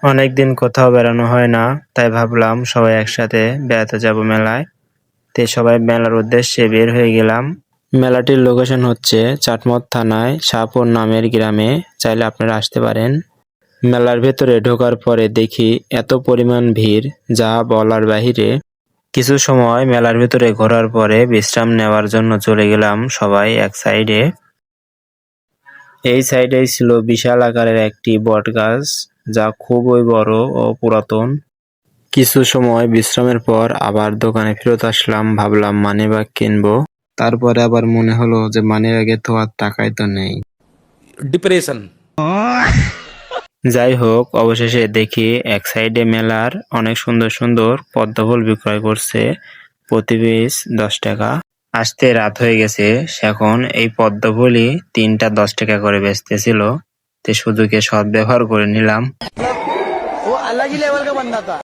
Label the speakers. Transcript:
Speaker 1: অনেকদিন কোথাও বেড়ানো হয় না, তাই ভাবলাম সবাই একসাথে বেড়াতে যাব মেলায়। সবাই মেলার উদ্দেশ্যে বের হয়ে গেলাম। মেলাটির লোকেশন হচ্ছে চাটমোহর থানায় শাহপুর নামের গ্রামে। চাইলে আপনারা আসতে পারেন। মেলার ভেতরে ঢোকার পরে দেখি এত পরিমাণ ভিড়, যা বলার বাহিরে। কিছু সময় মেলার ভেতরে ঘোরার পরে বিশ্রাম নেওয়ার জন্য চলে গেলাম সবাই এক সাইডে। এই সাইডেই ছিল বিশাল আকারের একটি বট গাছ, যা খুবই বড় ও পুরাতন। কিছু সময় বিশ্রামের পর আবার দোকানে ফেরত আসলাম, ভাবলাম মানিব্যাগ কিনবো। তারপরে আবার মনে হলো যে মানিব্যাগে তো আর টাকাই তো নেই।
Speaker 2: ডিপ্রেশন।
Speaker 1: যাই হোক, অবশেষে দেখি এক সাইডে মেলার অনেক সুন্দর সুন্দর পদ্মফুল বিক্রয় করছে, প্রতি পিস 10 টাকা। আসতে রাত হয়ে গেছে, এখন এই পদ্মফুলই 3টা 10 টাকা করে বেচতেছিল। সুযোগে সদ্ব্যবহার করে নিলাম।